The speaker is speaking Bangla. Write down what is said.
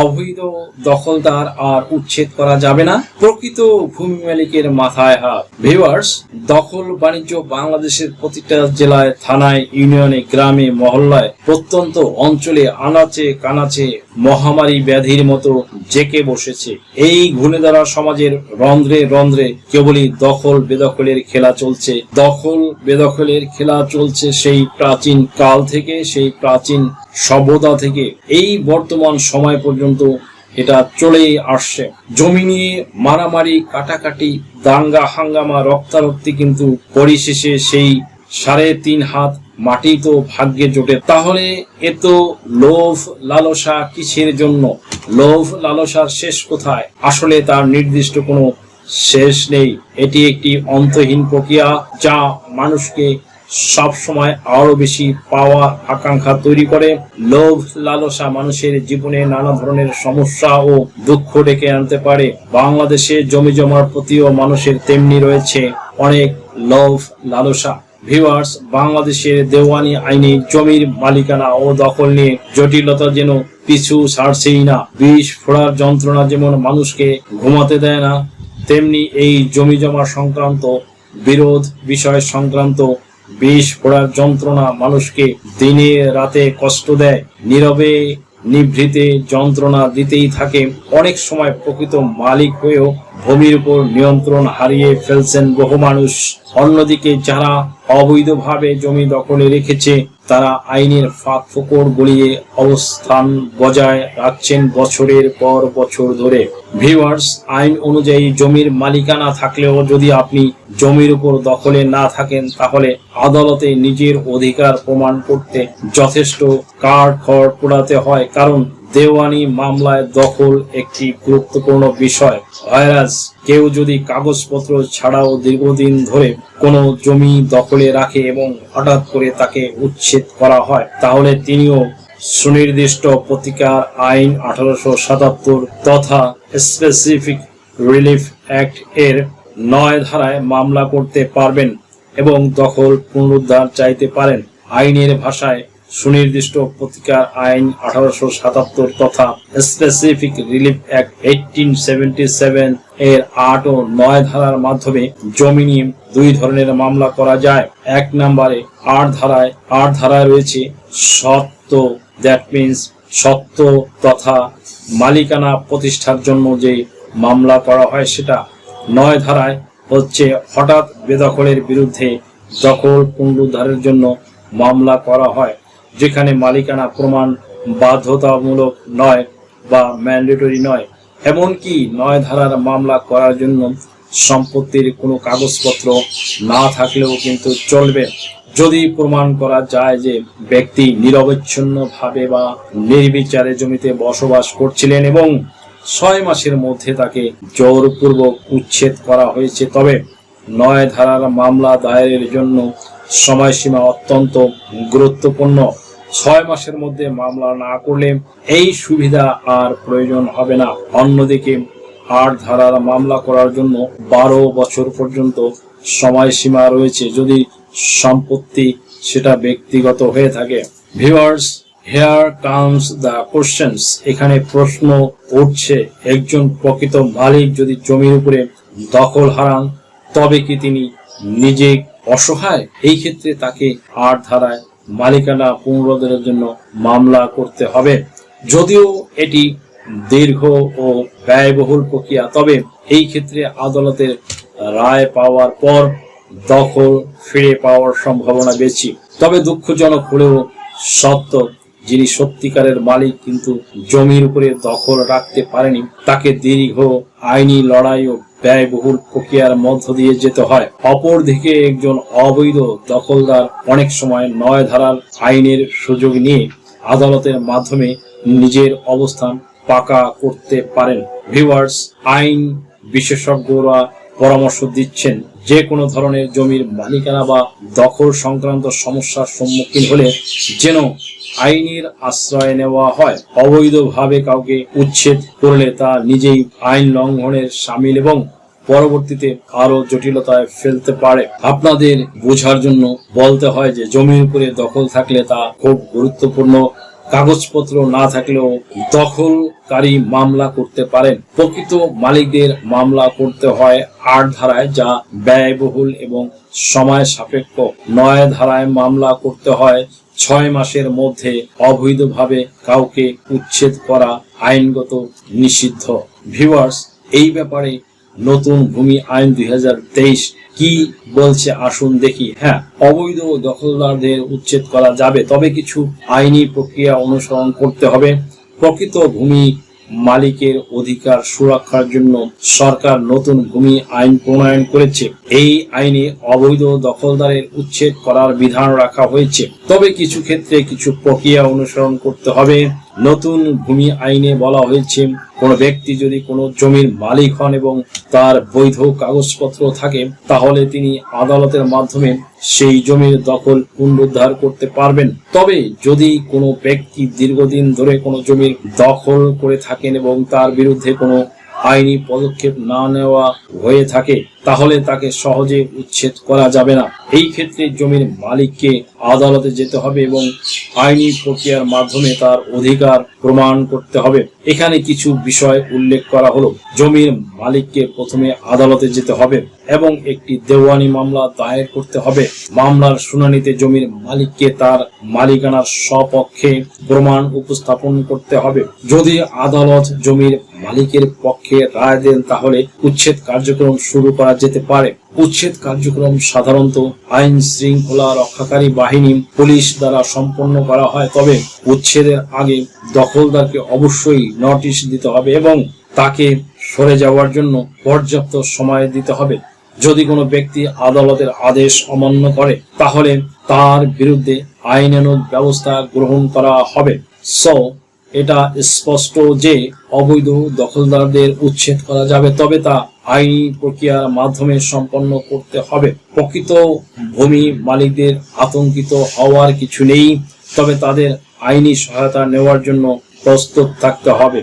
অবৈধ দখলদার আর উচ্ছেদ করা যাবে না। প্রকৃত ভূমি মালিকের মাথায় হাত। ভিউয়ার্স, দখল বাণিজ্য বাংলাদেশের প্রতিটা জেলায়, থানায়, ইউনিয়নে, গ্রামে, মহল্লায়, প্রত্যন্ত অঞ্চলে আনাচে কানাচে মহামারী ব্যাধির মতো জেকে বসেছে। এই ঘুরে দাঁড়া সমাজের রন্ধ্রে রন্ধ্রে কেবলই দখল বেদখলের খেলা চলছে। দখল বেদখলের খেলা চলছে সেই প্রাচীন কাল থেকে, সেই প্রাচীন সভ্যতা থেকে এই বর্তমান সময় পর্যন্ত এটা চলেই আসছে। জমি নিয়ে মারামারি, কাটাকাটি, দাঙ্গা হাঙ্গামা, রক্তারক্তি, কিন্তু পরিশেষে সেই 3.5 হাত মাটি তো ভাগ্যে জোটে। তাহলে এত লোভ লালসা কিসের জন্য? লোভ লালসার শেষ কোথায়? আসলে তার নির্দিষ্ট কোনো শেষ নেই। এটি একটি অন্তহীন প্রক্রিয়া যা মানুষকে সব সময় আরো বেশি পাওয়ার আকাঙ্ক্ষা তৈরি করে। লোভ লালসা মানুষের জীবনে নানা ধরনের সমস্যা ও দুঃখ ডেকে আনতে পারে। বাংলাদেশে জমি জমার প্রতিও মানুষের তেমনি রয়েছে অনেক লোভ লালসা। ভিউয়ার্স, বাংলাদেশের দেওয়ানি আইনে জমির মালিকানা ও দখল নিয়ে জটিলতা যেন পিছু ছাড়ছেই না। বিষ ফোড়ার যন্ত্রণা যেমন মানুষকে ঘুমাতে দেয় না, তেমনি এই জমি জমা সংক্রান্ত বিরোধ বিষয় সংক্রান্ত বিষ ফোড়ার যন্ত্রণা মানুষকে দিনে রাতে কষ্ট দেয়। নীরবে নিভৃতে যন্ত্রণা দিতেই থাকে। অনেক সময় প্রকৃত মালিক হয়েও ভূমির উপর নিয়ন্ত্রণ হারিয়ে ফেলছেন বহু মানুষ। অন্যদিকে যারা অবৈধভাবে জমি দখলে রেখেছে তারা আইনের ফাঁক ফোকর গলিয়ে অবস্থান বজায় রাখছেন বছরের পর বছর ধরে। ভিউয়ার্স, আইন অনুযায়ী জমির মালিকানা থাকলেও যদি আপনি জমির উপর দখলে না থাকেন তাহলে আদালতে নিজের অধিকার প্রমাণ করতে যথেষ্ট কাঠখড় পোড়াতে হয়। কারণ দেওয়ানি মামলায় দখল একটি গুরুত্বপূর্ণ বিষয়। ভাইরাস কেউ যদি কাগজপত্র ছাড়াও দীর্ঘদিন ধরে কোনো জমি দখলে রাখে এবং হঠাৎ করে তাকে উচ্ছেদ করা হয় তাহলে তিনিও সুনির্দিষ্ট প্রতিকার আইন 1877 তথা স্পেসিফিক রিলিফ অ্যাক্ট এর 9 ধারায় মামলা করতে পারবেন এবং দখল পুনরুদ্ধার চাইতে পারেন। আইনের ভাষায় সুনির্দিষ্ট প্রতিকার আইন 1877 তথা স্পেসিফিক রিলিফ অ্যাক্ট 1877 এর 8 ও 9 ধারার মাধ্যমে জমি নিয়ে 2 ধরনের মামলা করা যায়। 1 নম্বরে 8 ধারায় রয়েছে সত্ত্ব, দ্যাট মিনস সত্ত্ব তথা মালিকানা প্রতিষ্ঠার জন্য যে মামলা করা হয় সেটা। 9 ধারায় হচ্ছে হঠাৎ বেদখলের বিরুদ্ধে দখল পুনরুদ্ধারের জন্য মামলা করা হয়, যেখানে মালিকানা প্রমাণ বাধ্যতামূলক নয় বা ম্যান্ডেটরি নয়। এমনকি 9 ধারার মামলা করার জন্য সম্পত্তির কোনো কাগজপত্র না থাকলেও কিন্তু চলবে, যদি প্রমাণ করা যায় যে ব্যক্তি নিরবচ্ছিন্নভাবে বা নির্বিচারে জমিতে বসবাস করছিলেন এবং 6 মাসের মধ্যে তাকে জোরপূর্বক উচ্ছেদ করা হয়েছে। তবে 9 ধারার মামলা দায়েরের জন্য সময়সীমা অত্যন্ত গুরুত্বপূর্ণ। 6 মাসের মধ্যে মামলা না করলে এই সুবিধা আর প্রয়োজন হবে না। অন্যদিকে 8 ধারার মামলা করার জন্য 12 বছর পর্যন্ত সময়সীমা রয়েছে যদি সম্পত্তি সেটা ব্যক্তিগত হয়ে থাকে। Viewers, here comes the questions. এখানে প্রশ্ন উঠছে, একজন প্রকৃত মালিক যদি জমির উপরে দখল হারান তবে কি তিনি নিজে অসহায়? এই ক্ষেত্রে তাকে 8 ধারায় মালিকানা পুনরুদ্ধারের জন্য মামলা করতে হবে। যদিও এটি দীর্ঘ ও ব্যয়বহুল প্রক্রিয়া, তবে এই ক্ষেত্রে আদালতের রায় পাওয়ার পর দখল ফিরে পাওয়ার সম্ভাবনা বেশি। তবে দুঃখজনক হলেও সত্য, যিনি সত্যিকারের মালিক কিন্তু জমির উপরে দখল রাখতে পারেনি তাকে দীর্ঘ আইনি লড়াই ও ব্যয়বহুল প্রক্রিয়ার মধ্য দিয়ে যেতে হয়। অপরদিকে একজন অবৈধ দখলদার অনেক সময় 9 ধারার আইনের সুযোগ নিয়ে আদালতের মাধ্যমে নিজের অবস্থান পাকা করতে পারেন। ভিউয়ার্স, আইন বিশেষজ্ঞরা পরামর্শ দিচ্ছেন যে কোনো ধরনের জমির মালিকানা বা দখল সংক্রান্ত সমস্যার সম্মুখীন হলে যেন আইনের আশ্রয় নেওয়া হয়। অবৈধভাবে কাউকে উচ্ছেদ করলে তা নিজেই আইন লঙ্ঘনের শামিল এবং পরবর্তীতে আরো জটিলতায় ফেলতে পারে। আপনাদের বোঝার জন্য বলতে হয় যে জমির উপরে দখল থাকলে তা খুব গুরুত্বপূর্ণ, কাগজপত্র না থাকলেও দখলকারী মামলা করতে পারেন। প্রকৃত মালিকদের মামলা করতে হয় ৮ ধারায়, যা ব্যয়বহুল এবং সময় সাপেক্ষ। ৯ ধারায় মামলা করতে হয় ৬ মাসের মধ্যে। অবৈধভাবে কাউকে উচ্ছেদ করা আইনগত নিষিদ্ধ। ভিউয়ার্স, এই ব্যাপারে নতুন ভূমি আইন ২০২৩ কি বলছে আসুন দেখি। হ্যাঁ, অবৈধ দখলদারদের উচ্ছেদ করা যাবে, তবে কিছু আইনি প্রক্রিয়া অনুসরণ করতে হবে। প্রকৃত ভূমি মালিকের অধিকার সুরক্ষার জন্য সরকার নতুন ভূমি আইন প্রণয়ন করেছে। এই আইনে অবৈধ দখলদারের উচ্ছেদ করার বিধান রাখা হয়েছে, তবে কিছু ক্ষেত্রে কিছু প্রক্রিয়া অনুসরণ করতে হবে। নতুন ভূমি আইনে বলা হয়েছে, কোনো ব্যক্তি যদি কোনো জমির মালিক হন এবং তার বৈধ কাগজপত্র থাকে, তাহলে তিনি আদালতের মাধ্যমে সেই জমির দখল পুনরুদ্ধার করতে পারবেন। তবে যদি কোনো ব্যক্তি দীর্ঘদিন ধরে কোনো জমির দখল করে থাকেন এবং তার বিরুদ্ধে কোনো আইনি পদক্ষেপ না নেওয়া হয়ে থাকে, তাহলে তাকে সহজে উচ্ছেদ করা যাবে না। এই ক্ষেত্রে জমির মালিককে আদালতে যেতে হবে এবং আইনি প্রক্রিয়ার মাধ্যমে তার অধিকার প্রমাণ করতে হবে। এখানে কিছু বিষয় উল্লেখ করা হলো। জমির মালিককে প্রথমে আদালতে যেতে হবে এবং একটি দেওয়ানি মামলা দায়ের করতে হবে। মামলার শুনানিতে জমির মালিককে তার মালিকানার সপক্ষে প্রমাণ উপস্থাপন করতে হবে। যদি আদালত জমির মালিকের পক্ষে রায় দেন, তাহলে উচ্ছেদ কার্যক্রম শুরু করা যেতে পারে। উচ্ছেদ কার্যক্রম সাধারণত আইন শৃঙ্খলা রক্ষাকারী বাহিনী পুলিশ দ্বারা সম্পন্ন করা হয়, তবে উচ্ছেদের আগে দখলদারকে অবশ্যই নোটিশ দিতে হবে এবং তাকে সরে যাওয়ার জন্য পর্যাপ্ত সময় দিতে হবে। যদি কোনো ব্যক্তি আদালতের আদেশ অমান্য করে, তাহলে তার বিরুদ্ধে আইনানুগ ব্যবস্থা গ্রহণ করা হবে। এটা স্পষ্ট যে অবৈধ দখলদারদের উচ্ছেদ করা যাবে, তবে তা আইনি প্রক্রিয়ার মাধ্যমে সম্পন্ন করতে হবে। প্রকৃত ভূমি মালিকদের আতঙ্কিত হওয়ার কিছু নেই, তবে তাদের আইনি সহায়তা নেওয়ার জন্য প্রস্তুত থাকতে হবে।